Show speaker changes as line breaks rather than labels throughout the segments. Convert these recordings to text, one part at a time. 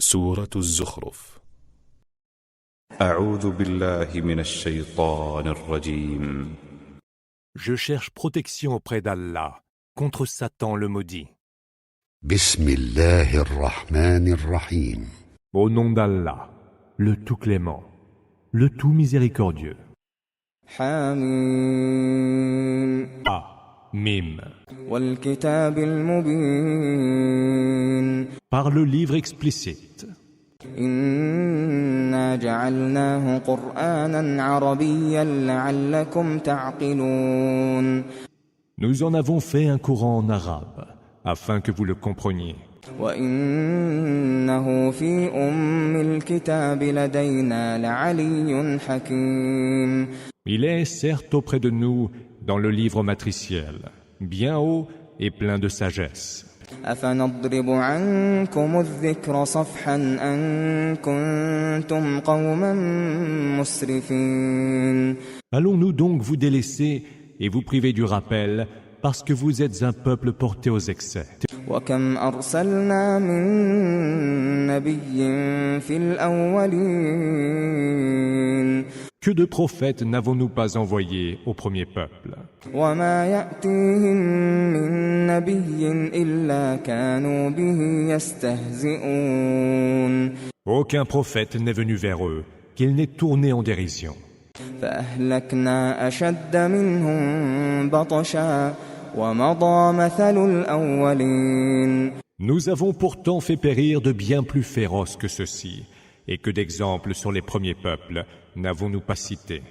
سورة الزخرف.
أعوذ بالله من الشيطان الرجيم.
Je cherche protection auprès d'Allah contre Satan le maudit.
بسم الله الرحمن الرحيم.
Au nom d'Allah, le tout clément, le tout miséricordieux.
حاميم
Mim.
والكتاب المبين
Par le livre explicite.
إنا جعلناه قرآنا عربيا لعلكم تعقلون
Nous en avons fait un Coran en arabe, afin que vous le compreniez.
وإنه في أم الكتاب لدينا لعلي حكيم
Il est certes auprès de nous dans le livre matriciel, bien haut et plein de sagesse.
أفنضرب عنكم الذكر صفحا أن كنتم قوما مسرفين
Allons-nous donc vous délaisser et vous priver du rappel parce que vous êtes un peuple porté aux excès?
وكم أرسلنا من نبي في الأولين
Que de prophètes n'avons-nous pas envoyés au premier peuple?
وما يأتيهم من نبي إلا كانوا به يستهزئون
Aucun prophète n'est venu vers eux, qu'il n'ait tourné en dérision.
فأهلكنا أشد منهم بطشا ومضى مثل الأولين
Nous avons pourtant fait périr de bien plus féroces que ceux-ci, et que d'exemples sur les premiers peuples n'avons-nous pas cités.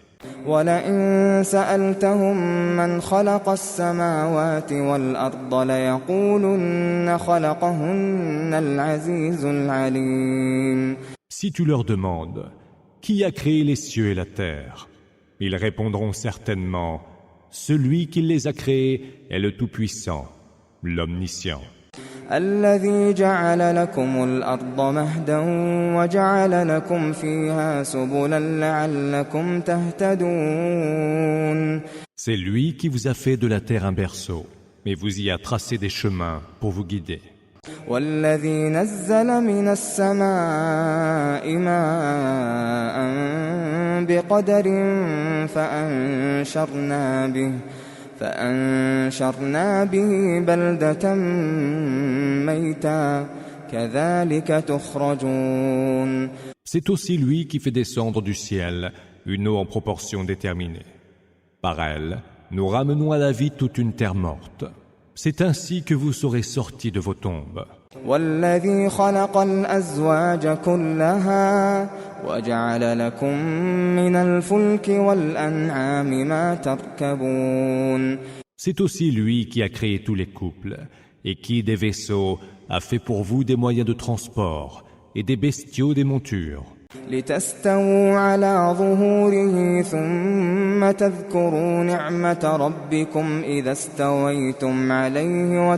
ولئن سألتهم من خلق السماوات والأرض ليقولن خلقهن العزيز العليم
Si tu leur demandes, qui a créé les cieux et la terre? Ils répondront certainement, celui qui les a créés est le Tout-Puissant, l'Omniscient.
الذي جعل لكم الأرض مهدا وجعل لكم فيها سبلا لعلكم تهتدون
C'est lui qui vous a fait de la terre un berceau, mais vous y a tracé des chemins pour vous guider.
والذي نزل من السماء ماء بقدر فأنشرنا به بلدة ميتا كذلك تخرجون
C'est aussi lui qui fait descendre du ciel une eau en proportion déterminée. Par elle, nous ramenons à la vie toute une terre morte. C'est ainsi que vous serez sortis de vos tombes.
والذي خلق الأزواج كلها وجعل لكم من الفلك والأنعام ما تركبون
C'est aussi lui qui a créé tous les couples et qui, des vaisseaux, a fait pour vous des moyens de transport et des bestiaux des montures.
لتستووا على ظهوره ثم تذكروا نعمة ربكم إذا استويتم عليه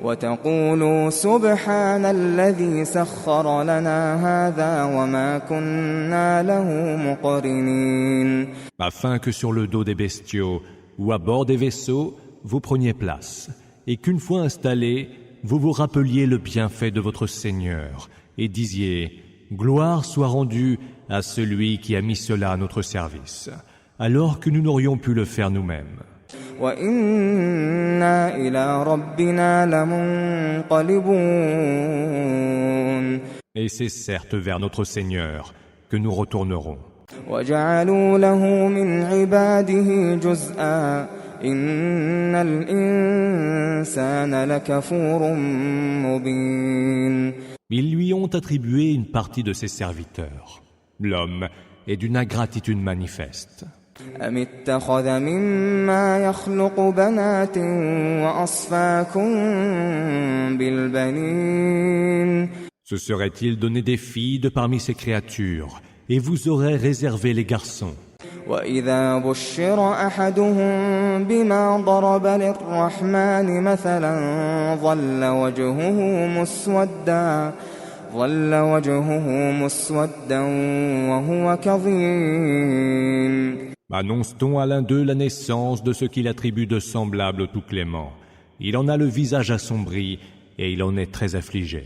وتقولوا سبحان الذي سخر لنا هذا وما كنا له مقرنين
Afin que sur le dos des bestiaux ou à bord des vaisseaux, vous preniez place, et qu'une fois installés, vous vous rappeliez le bienfait de votre Seigneur, et disiez « Gloire soit rendue à celui qui a mis cela à notre service, alors que nous n'aurions pu le faire nous-mêmes. »
وَإِنَّا إِلَى رَبِّنَا لَمُنقَلِبُونَ
Et c'est certes vers notre Seigneur que nous retournerons.
وَجَعَلُوا لَهُ مِنْ عِبَادِهِ جُزْءًا إِنَّ الْإِنسَانَ لَكَفُورٌ مُبِينٌ
Ils lui ont attribué une partie de ses serviteurs. L'homme est d'une ingratitude manifeste.
أَمِ اتَّخَذَ مِمَّا يَخْلُقُ بَنَاتٍ وَأَصْفَاكُم بِالْبَنِينَ
Se serait-il donné des filles de parmi ses créatures, et vous aurez réservé les garçons?
وَإِذَا بُشِّرَ أَحَدُهُم بِمَا ضَرَبَ لِلرَّحْمَنِ مَثَلًا ظَلَّ وَجْهُهُ مُسْوَدًّا وَهُوَ كَظِيمٌ
Annonce-t-on à l'un d'eux la naissance de ce qu'il attribue de semblable au Tout-Clément? Il en a le visage assombri et il en est très affligé.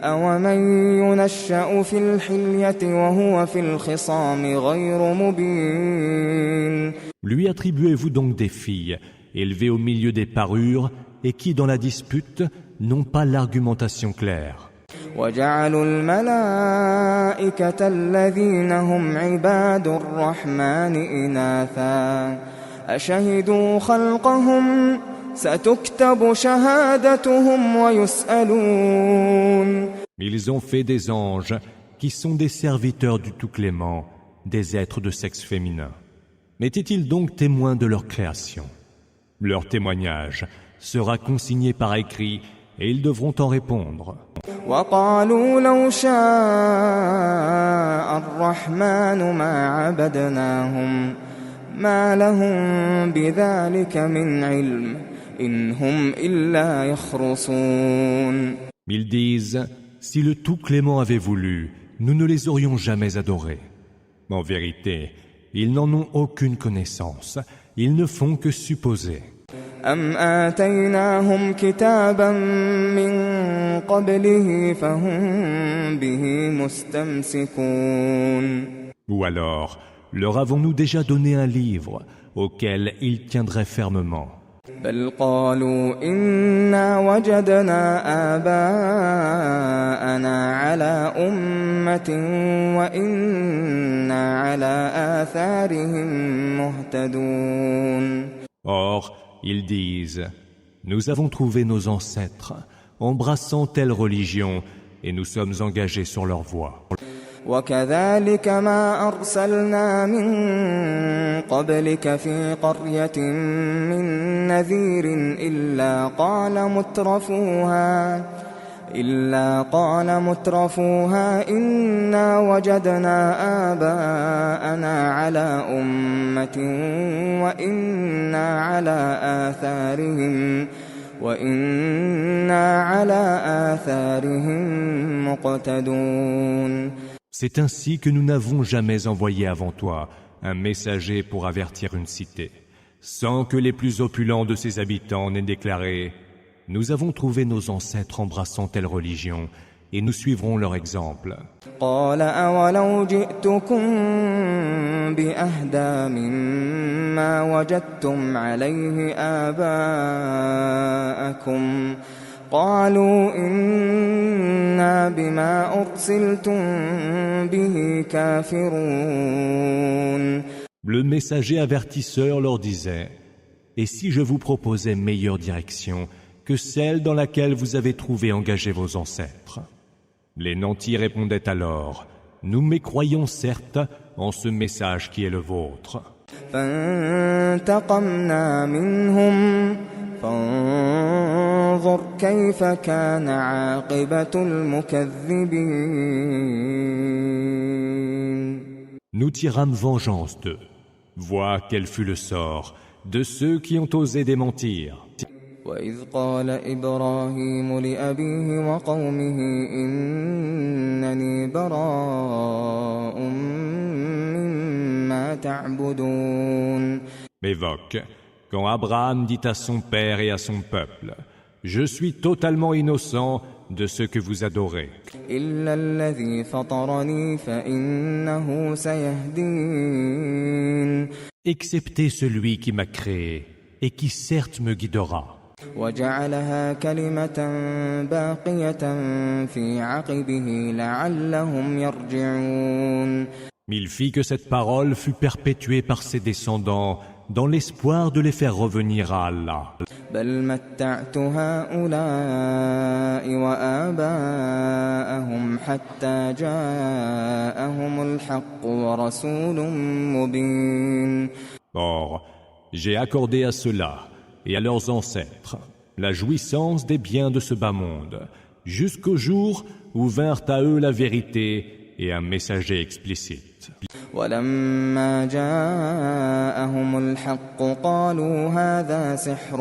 أَوَمَن يُنَشَّأُ فِي الْحِلْيَةِ وَهُوَ فِي الْخِصَامِ غَيْرُ مُبِينٍ.
Lui attribuez-vous donc des filles, élevées au milieu des parures, et qui, dans la dispute, n'ont pas l'argumentation claire.
وَجَعَلُوا الْمَلَائِكَةَ الَّذِينَ هُمْ عِبَادُ الرَّحْمَنِ إِنَاثًا أَشَهِدُوا خَلْقَهُمْ سَتُكْتَبُ شَهَادَتُهُمْ وَيُسْأَلُونَ.
Ils ont fait des anges, qui sont des serviteurs du Tout-Clément, des êtres de sexe féminin. Étaient-ils donc témoins de leur création? Leur témoignage sera consigné par écrit et ils devront en répondre.
وَقَالُوا لَوْ شَاءَ الرَّحْمَنُ مَا عَبَدْنَاهُمْ مَا لَهُم بِذَلِكَ مِنْ عِلْمٍ إِنْ هُمْ إِلَّا يَخْرُصُونَ.
Ils disent, si le Tout-Clément avait voulu, nous ne les aurions jamais adorés. En vérité, ils n'en ont aucune connaissance, ils ne font que supposer.
أَمْ آتَيْنَاهُمْ كِتَابًا مِّن قَبْلِهِ فَهُمْ بِهِ مُسْتَمْسِكُونَ.
Ou alors, leur avons-nous déjà donné un livre auquel ils tiendraient fermement?
بَلْ قَالُوا إِنَّا وَجَدْنَا آبَاءَنَا عَلَى أُمَّةٍ وَإِنَّا عَلَى آثَارِهِم مُهْتَدُونَ.
Or, ils disent, nous avons trouvé nos ancêtres, embrassant telle religion, et nous sommes engagés sur leur voie.
وَكَذَلِكَ مَا أَرْسَلْنَا مِن قَبْلِكَ فِي قَرْيَةٍ مِّن نَّذِيرٍ إِلَّا قَالَ مُتْرَفُوهَا إِنَّا وَجَدْنَا آبَاءَنَا عَلَى أُمَّةٍ وَإِنَّا عَلَى آثَارِهِم مُقْتَدُونَ.
C'est ainsi que nous n'avons jamais envoyé avant toi un messager pour avertir une cité, sans que les plus opulents de ses habitants n'aient déclaré « Nous avons trouvé nos ancêtres embrassant telle religion, et nous suivrons leur exemple. »
قَالَ أَوَلَوْ جِئْتُكُم بِأَهْدَىٰ مِمَّا وَجَدتُّمْ عَلَيْهِ آبَاءَكُمْ قَالُوا إِنَّا بِمَا أُرْسِلْتُم بِهِ كَافِرُونَ.
Le messager avertisseur leur disait « Et si je vous proposais meilleure direction que celle dans laquelle vous avez trouvé engagés vos ancêtres ?» Les nantis répondaient alors « Nous mécroyons certes en ce message qui est le vôtre. »
فَانْتَقَمْنَا مِنْهُمْ فَانظُرْ كَيْفَ كَانَ عَاقِبَةُ الْمُكَذِّبِينَ.
Nous tirâmes vengeance d'eux. Vois quel fut le sort de ceux qui ont osé démentir.
وَإِذْ قَالَ إِبْرَاهِيمُ لِأَبِيهِ وَقَوْمِهِ إِنَّنِي بَرَاءٌ مِّمَّا تَعْبُدُونَ.
Évoque quand Abraham dit à son père et à son peuple « Je suis totalement innocent de ce que vous adorez.
إِلَّا الَّذِي فَطَرَنِي فَإِنَّهُ سَيَهْدِينِ.
Excepté celui qui m'a créé et qui certes me guidera.
وَجَعَلَهَا كَلِمَةً بَاقِيَةً فِي عَقِبِهِ لَعَلَّهُمْ يَرْجِعُونَ.
Il fit que cette parole fut perpétuée par ses descendants dans l'espoir de les faire revenir à Allah.
بَلْ مَتَّعْتُ هَؤُلَاءِ وَآبَاءَهُمْ حَتَّى جَاءَهُمُ الْحَقُّ وَرَسُولٌ مُّبِينٌ.
Or, j'ai accordé à ceux-là et à leurs ancêtres la jouissance des biens de ce bas monde, jusqu'au jour où vinrent à eux la vérité et un messager explicite.
وَلَمَّا جَاءَهُمُ الْحَقُّ قَالُوا هَذَا سِحْرٌ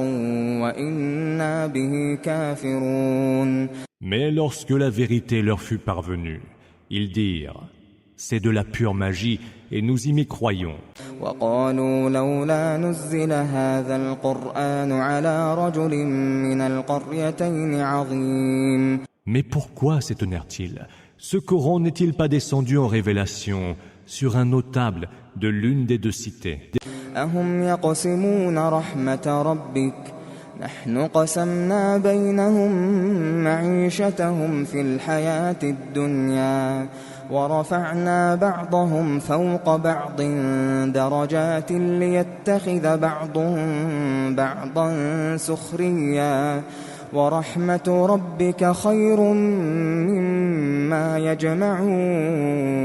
وَإِنَّا بِهِ كَافِرُونَ.
Mais lorsque la vérité leur fut parvenue, ils dirent « C'est de la pure magie et nous y mécroyons.
وقالوا لولا نزل هذا القرآن على رجل من القريتين عظيم.
Mais pourquoi s'étonnèrent-ils? Ce Coran n'est-il pas descendu en révélation sur un notable de l'une des deux cités?
أهم يقسمون رحمة ربك نحن قسمنا بينهم معيشتهم في الحياة الدنيا ورفعنا بعضهم فوق بعض درجات ليتخذ بعضهم بعضا سخريا ورحمة ربك خير مما يجمعون.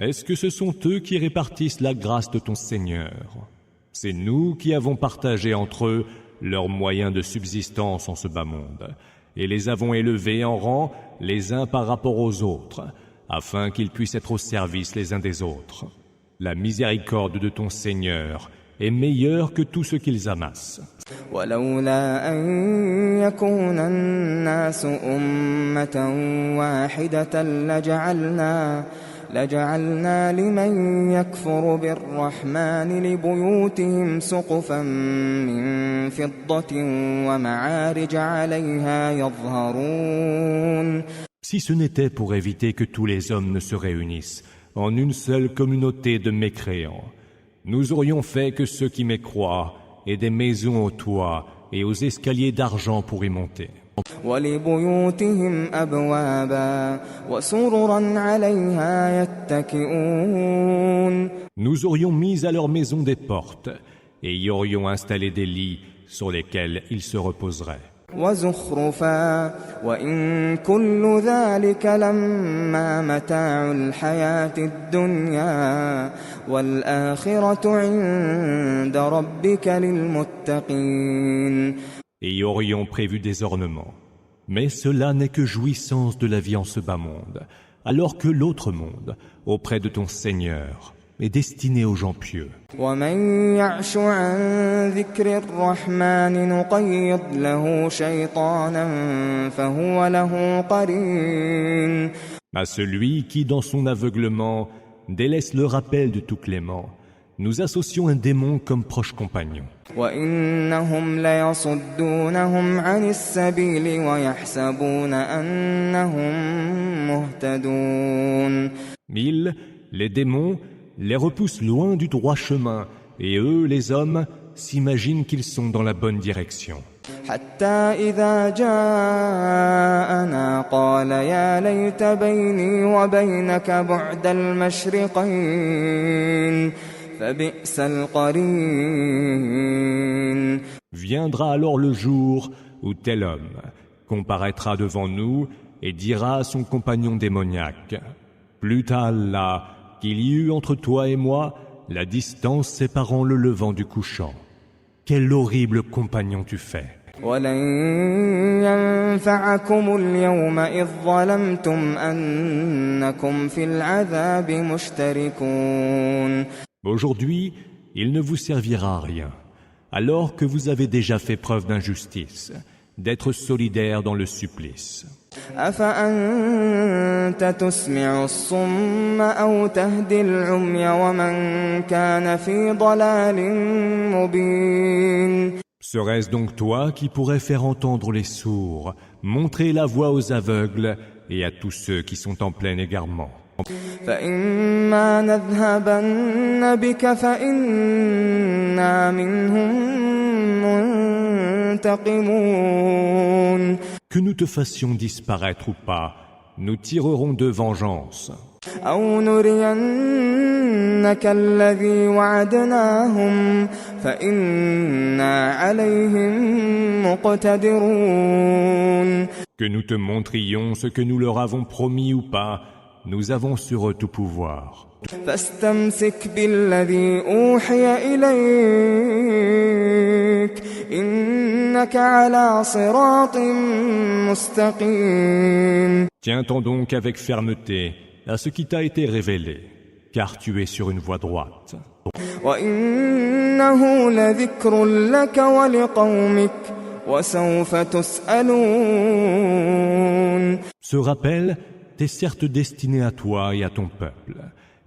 Est-ce que ce sont eux qui répartissent la grâce de ton Seigneur? C'est nous qui avons partagé entre eux leurs moyens de subsistance en ce bas monde, et les avons élevés en rang les uns par rapport aux autres, afin qu'ils puissent être au service les uns des autres. La miséricorde de ton Seigneur est meilleure que tout ce qu'ils amassent.
ولولا أن يكون الناس أمة واحدة لجعلنا لمن يكفر بالرحمن لبيوتهم سقفا من فضة ومعارج عليها يظهرون.
Si ce n'était pour éviter que tous les hommes ne se réunissent en une seule communauté de mécréants, nous aurions fait que ceux qui mécroient aient des maisons aux toits et aux escaliers d'argent pour y monter.
ولبيوتهم أبوابا وسررا عليها يتكئون.
Nous aurions mis à leur maison des portes et y aurions installé des lits sur lesquels ils se reposeraient.
وزخرفا وإن كل ذلك لما متاع الحياة الدنيا والآخرة عند ربك للمتقين.
Et y aurions prévu des ornements. Mais cela n'est que jouissance de la vie en ce bas monde, alors que l'autre monde, auprès de ton Seigneur, est destiné aux gens pieux.
ومن يعش عن ذكر الرحمن نقيض له شيطانا فهو له قرين.
À celui qui, dans son aveuglement, délaisse le rappel de tout clément, nous associons un démon comme proche compagnon.
وإنهم ليصدونهم عن السبيل ويحسبون أنهم مهتدون.
Ils, les démons, les repoussent loin du droit chemin, et eux, les hommes, s'imaginent qu'ils sont dans la bonne direction.
حتى إذا جاءنا قال يا ليت بيني وبينك بعد المشرقين فبئس القرين.
Viendra alors le jour où tel homme comparaîtra devant nous et dira à son compagnon démoniaque: Plût à Allah qu'il y eut entre toi et moi la distance séparant le levant du couchant. Quel horrible compagnon tu fais!
ولن ينفعكم اليوم إذ ظلمتم أنكم في العذاب مشتركون.
Aujourd'hui, il ne vous servira à rien, alors que vous avez déjà fait preuve d'injustice, d'être solidaire dans le supplice.
أفأنت تسمع الصم أو تهدي العمي ومن كان في ضلال مبين.
Serait-ce donc toi qui pourrais faire entendre les sourds, montrer la voie aux aveugles et à tous ceux qui sont en plein égarement?
فإما نذهبن بك فإنا منهم منتقمون.
Que nous te fassions disparaître ou pas, nous tirerons de vengeance.
أو نرينك الذي وعدناهم فإنا عليهم مقتدرون.
Que nous te montrions ce que nous leur avons promis ou pas, nous avons sur eux tout pouvoir.
فاستمسك بالذي أوحي إليك إنك على صراط مستقيم.
Tiens-t'en donc avec fermeté à ce qui t'a été révélé, car tu es sur une voie droite.
وإنه لذكر لك ولقومك وسوف تسألون.
Ce rappel est certes destiné à toi et à ton peuple,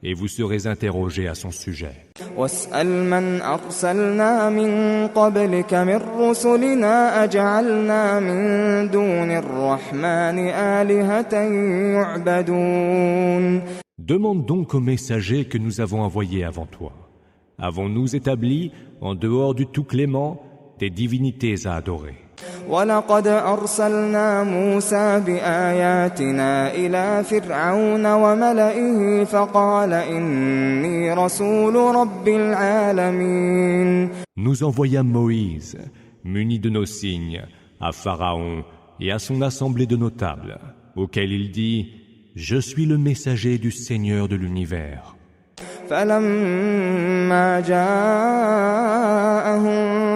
et vous serez interrogés à son sujet.
واسأل من أرسلنا من قبلك من رسلنا أجعلنا من دون الرحمن آلهة يعبدون.
Demande donc aux messagers que nous avons envoyés avant toi. Avons-nous établi, en dehors du tout clément, des divinités à adorer?
ولقد أرسلنا موسى بآياتنا إلى فرعون وملئه فقال إني رسول رب العالمين.
Nous envoyâmes Moïse, muni de nos signes, à Pharaon et à son assemblée de notables, auquel il dit « Je suis le messager du Seigneur de l'univers ».
فلما جاءهم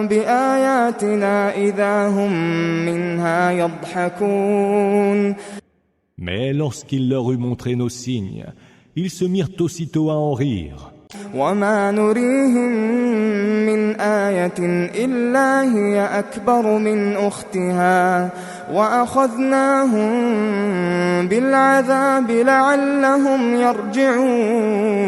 بآياتنا إذا هم منها يضحكون.
Mais lorsqu'il leur eut montré nos signes, ils se mirent aussitôt à en rire.
وما نريهم من آية إلا هي أكبر من أختها وأخذناهم بالعذاب لعلهم يرجعون.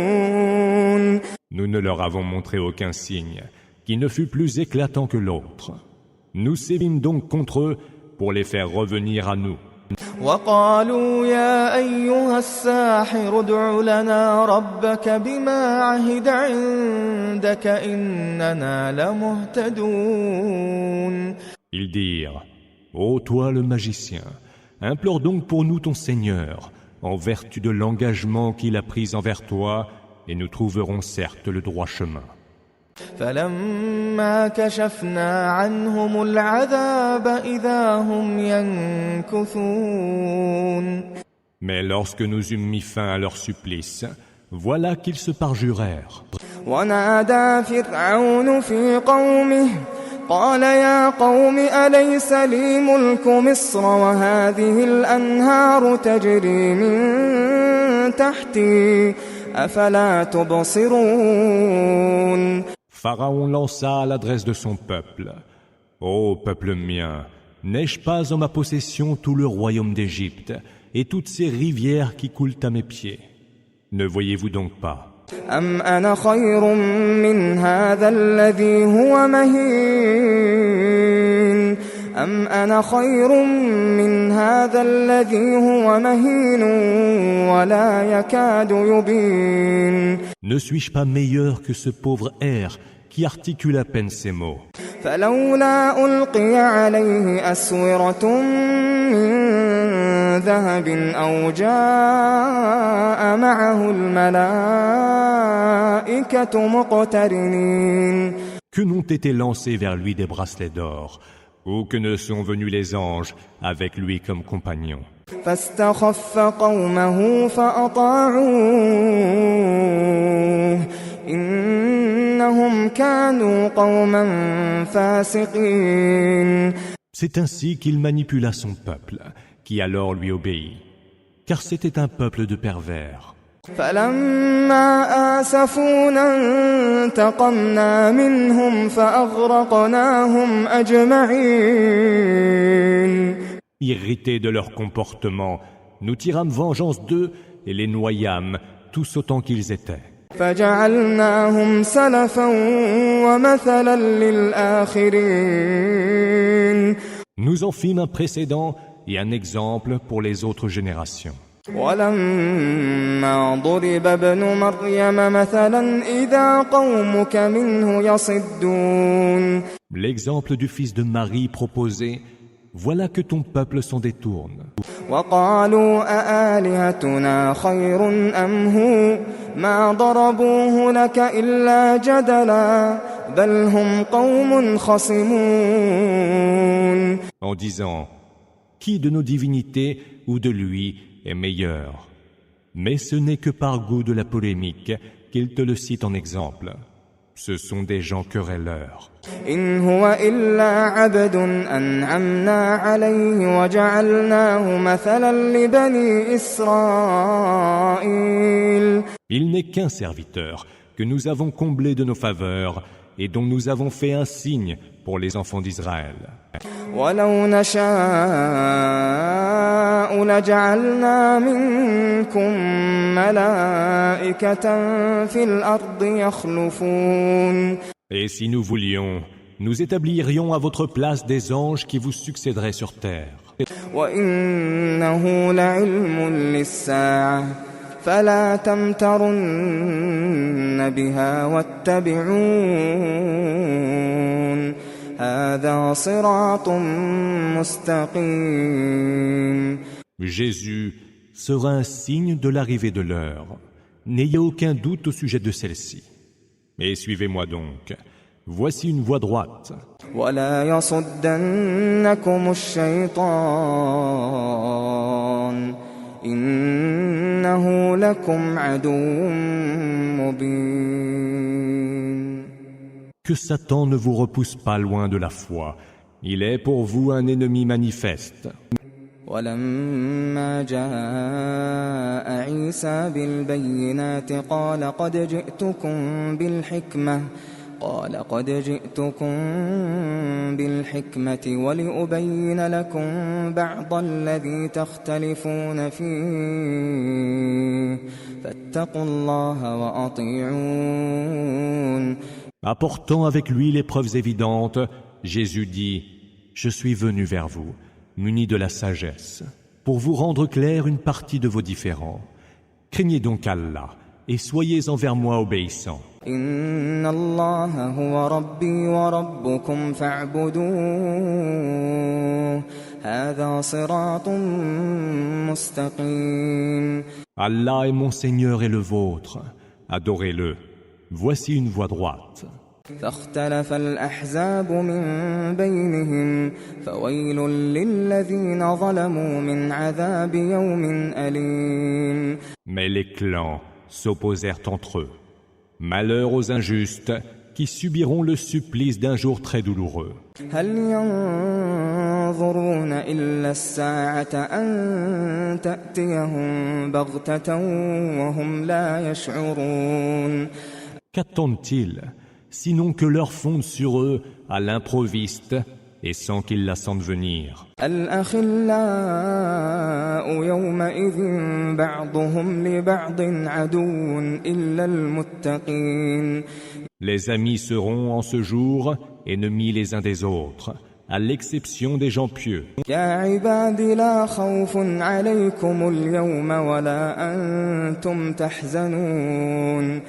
Nous ne leur avons montré aucun signe qui ne fût plus éclatant que l'autre. Nous sévîmes donc contre eux pour les faire revenir à nous.
وقالوا يا أيها الساحر ادع لنا ربك بما عهد عندك إننا لمهتدون.
Ils dirent, ô toi le magicien, implore donc pour nous ton Seigneur, en vertu de l'engagement qu'il a pris envers toi, et nous trouverons certes le droit chemin.
فلما كشفنا عنهم العذاب إذا هم ينكثون.
Mais lorsque nous eûmes mis fin à leur supplice, voilà qu'ils se parjurèrent.
ونادى فرعون في قومه قال يا قوم أليس لي ملك مصر وهذه الأنهار تجري من تحتي أفلا تبصرون.
Pharaon lança à l'adresse de son peuple. Ô peuple mien, n'ai-je pas en ma possession tout le royaume d'Égypte et toutes ces rivières qui coulent à mes pieds? Ne voyez-vous donc pas?
أم أنا خير من هذا الذي هو مهين أم أنا خير من هذا الذي هو مهين ولا يكاد يبين.
Ne suis-je pas meilleur que ce pauvre air qui articule à peine ces mots?
فلولا ألقي عليه أسورة من ذهب أو جاء معه الملائكة مقترنين.
Que n'ont été lancés vers lui des bracelets d'or, ou que ne sont venus les anges avec lui comme compagnons.
فاستخف قومه فأطاعوه إنهم كانوا قوما فاسقين.
C'est ainsi qu'il manipula son peuple, qui alors lui obéit, car c'était un peuple de pervers.
فلما آسفونا انتقمنا منهم فأغرقناهم أجمعين.
Irrités de leur comportement, nous tirâmes vengeance d'eux et les noyâmes, tous autant qu'ils étaient.
فجعلناهم سلفا ومثلا للآخرين.
Nous en fîmes un précédent et un exemple pour les autres générations.
ولما ضرب ابن مريم مثلا إذا قومك منه يصدون.
L'exemple du fils de Marie proposé, voilà que ton peuple s'en détourne.
وقالوا أآلهتنا خير أم هو ما ضربوه لك إلا جدلا بل هم قوم خصمون.
En disant, qui de nos divinités ou de lui est meilleur? Mais ce n'est que par goût de la polémique qu'il te le cite en exemple. Ce sont des gens querelleurs.
إن هو إلا عبد أنعمنا عليه وجعلناه مثلا لبني إسرائيل.
Il n'est qu'un serviteur que nous avons comblé de nos faveurs et dont nous avons fait un signe pour les enfants d'Israël.
ولو نشاء لجعلنا منكم ملائكة في الأرض يخلفون.
Et si nous voulions, nous établirions à votre place des anges qui vous succéderaient sur terre.
وإنه لعلم للساعة فلا تمترن بها واتبعون هذا صراط مستقيم.
Jésus sera un signe de l'arrivée de l'heure. N'ayez aucun doute au sujet de celle-ci. Et suivez-moi donc. Voici une voie droite.
ولا يصدنكم الشيطان إنه لكم عدو مبين.
Que Satan ne vous repousse pas loin de la foi. Il est pour vous un ennemi manifeste.
ولما جاء عيسى بالبينات قال قد جئتكم بالحكمة ولأبين لكم بعض الذي تختلفون فيه فاتقوا الله وأطيعون.
Apportant avec lui les preuves évidentes, Jésus dit « Je suis venu vers vous, muni de la sagesse, pour vous rendre clair une partie de vos différends. Craignez donc Allah et soyez envers moi obéissants. »
Inna Allah huwa Rabbi wa Rabbukum fa'buduh. Hadha siratun mustaqim.
Allah est mon Seigneur et le vôtre. Adorez-le. Voici une voie droite.
فاختلف الأحزاب من بينهم فويل للذين ظلموا من عذاب يوم أليم.
Mais les clans s'opposèrent entre eux. Malheur aux injustes qui subiront le supplice d'un jour très douloureux.
هل ينظرون إلا الساعة أن تأتيهم بغتة وهم لا يشعرون.
Qu'attendent-ils, sinon que l'heure fonde sur eux à l'improviste et sans qu'ils la sentent venir.
الأخلاء يومئذ بعضهم لبعض عدو إلا المتقين.
Les amis seront en ce jour ennemis les uns des autres, à l'exception des gens pieux.
يا عباد لا خوف عليكم اليوم ولا أنتم تحزنون.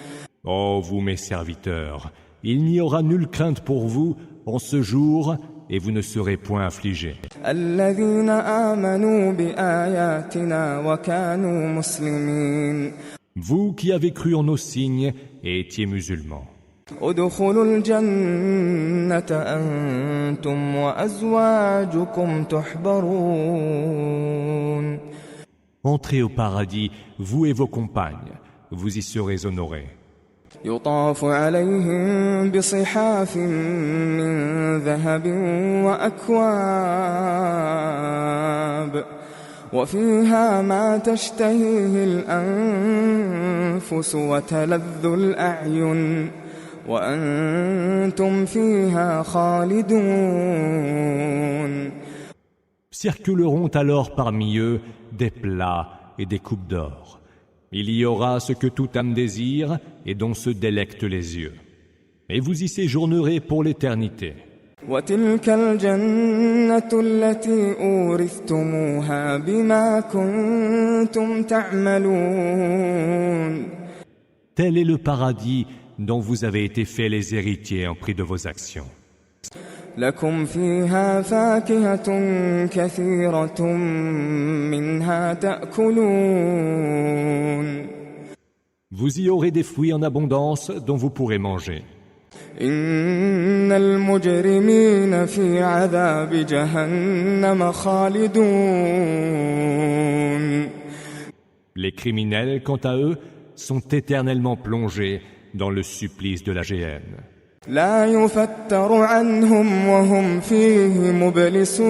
Ô vous mes serviteurs, il n'y aura nulle crainte pour vous en ce jour et vous ne serez point affligés.
الذين آمنوا بآياتنا وكانوا مسلمين.
Vous qui avez cru en nos signes et étiez musulmans.
ادخلوا الجنة أنتم وأزواجكم تحبرون.
Entrez au paradis, vous et vos compagnes, vous y serez honorés.
يطاف عليهم بصحاف من ذهب وأكواب وفيها ما تشتهيه الأنفس وتلذ الأعين وأنتم فيها خالدون.
Circuleront alors parmi eux des plats et des coupes d'or. Il y aura ce que toute âme désire et dont se délectent les yeux. Et vous y séjournerez pour l'éternité.
وتلك الجنة التي أورثتموها بما كنتم تعملون.
Tel est le paradis dont vous avez été faits les héritiers en prix de vos actions.
لكم فيها فاكهة كثيرة منها تأكلون.
Vous y aurez des fruits en abondance dont vous pourrez manger.
إن المجرمين في عذاب جهنم خالدون.
Les criminels, quant à eux, sont éternellement plongés dans le supplice de la géhenne.
لا يفتر عنهم وهم فيه مبلسون.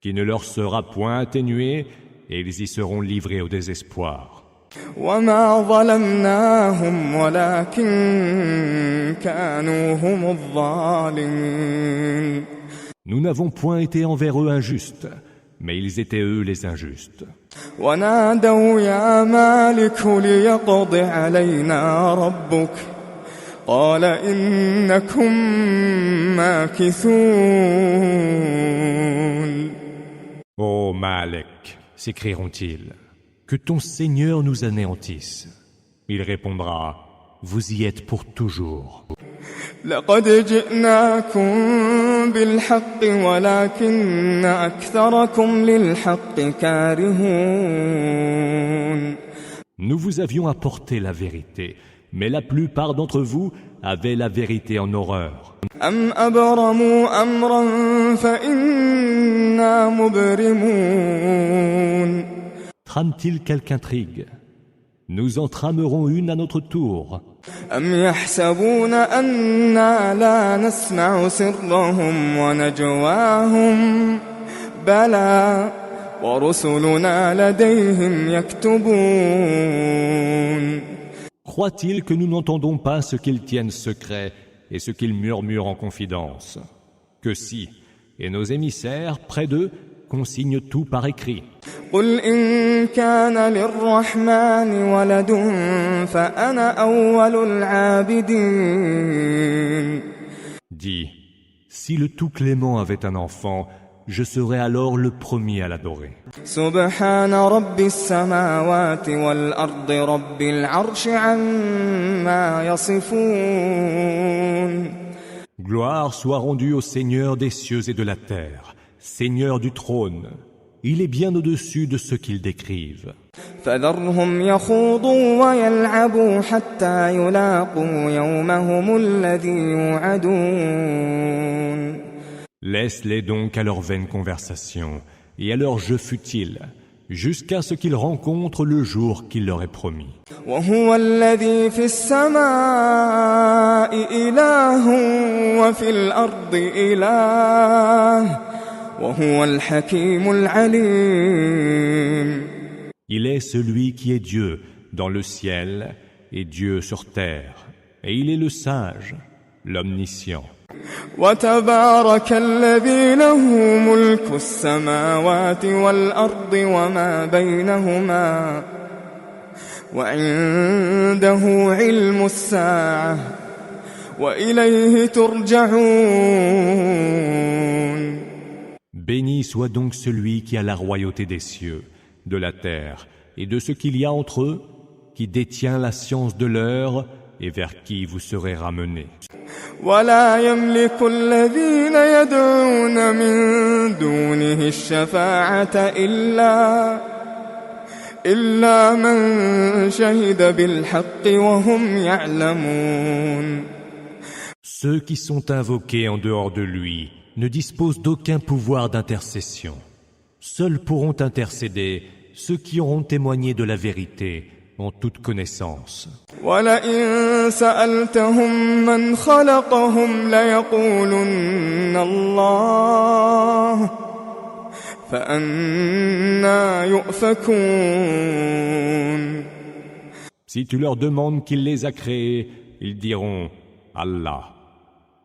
Qui ne leur sera point atténué et ils y seront livrés au désespoir.
وما ظلمناهم ولكن كانوا هم الظالمين.
Nous n'avons point été envers eux injustes, mais ils étaient eux les injustes.
ونادوا يا مالك ليقض علينا ربك قال إنكم ماكثون.
Ô Malek, s'écrieront-ils, que ton Seigneur nous anéantisse. Il répondra, vous y êtes pour toujours.
لقد جئناكم بالحق ولكن أكثركم للحق كارهون.
Nous vous avions apporté la vérité, mais la plupart d'entre vous avaient la vérité en horreur.
أم أبرموا أمرا فإنا مبرمون.
Trame-t-il quelque intrigue? Nous en tramerons une à notre tour.
أم يحسبون أنا لا نسمع سرهم ونجواهم بلى ورسلنا لديهم يكتبون.
Croit-il que nous n'entendons pas ce qu'ils tiennent secret et ce qu'ils murmurent en confidence? Que si, et nos émissaires, près d'eux, consignent tout par écrit.
قل إن كان للرحمن ولد فأنا أول العابدين.
Dis, si le Tout-Clément avait un enfant, je serais alors le premier à l'adorer.
سبحان رب السماوات والأرض رب العرش عما يصفون.
Gloire soit rendue au Seigneur des cieux et de la terre, Seigneur du trône. Il est bien au-dessus de ce qu'ils décrivent.
فذرهم يخوضوا ويلعبوا حتى يلاقوا يومهم الذي يوعدون.
Laisse-les donc à leur vaine conversation et à leur jeu futile, jusqu'à ce qu'ils rencontrent le jour qu'il leur est promis.
وهو الذي في السماء إله وفي الأرض إله وهو الحكيم العليم.
Il est celui qui est Dieu dans le ciel et Dieu sur terre, et il est le sage, l'omniscient.
وتبارك الذي له ملك السماوات والأرض وما بينهما وعنده علم الساعة وإليه ترجعون.
Béni soit donc celui qui a la royauté des cieux, de la terre et de ce qu'il y a entre eux, qui détient la science de l'heure et vers qui vous serez ramenés.
ولا يملك الذين يدعون من دونه الشفاعة إلا من شهد بالحق وهم يعلمون.
Ceux qui sont invoqués en dehors de lui ne disposent d'aucun pouvoir d'intercession. Seuls pourront intercéder ceux qui auront témoigné de la vérité en toute connaissance.
وَلَئِن سَأَلْتَهُم مَّنْ خَلَقَهُمْ لَيَقُولُنَّ اللَّهُ فَأَنَّىٰ يُؤْفَكُونَ.
Si tu leur demandes qui les a créés, ils diront « Allah ».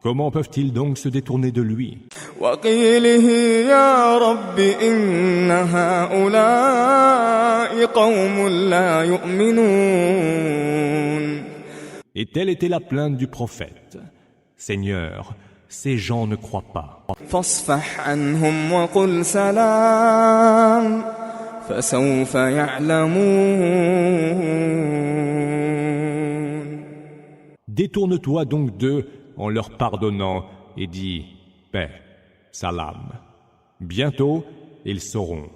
Comment peuvent-ils donc se détourner de lui?
وَقِيلِهِ يَا رَبِّ إِنَّ هَٰؤُلَاءِ قَوْمٌ لَّا يُؤْمِنُونَ.
Et telle était la plainte du prophète. Seigneur, ces gens ne croient pas.
فَاصْفَحْ عَنْهُمْ وَقُلْ سَلَامٌ فَسَوْفَ يَعْلَمُونَ.
Détourne-toi donc d'eux en leur pardonnant et dis « Paix, salam ». Bientôt, ils sauront.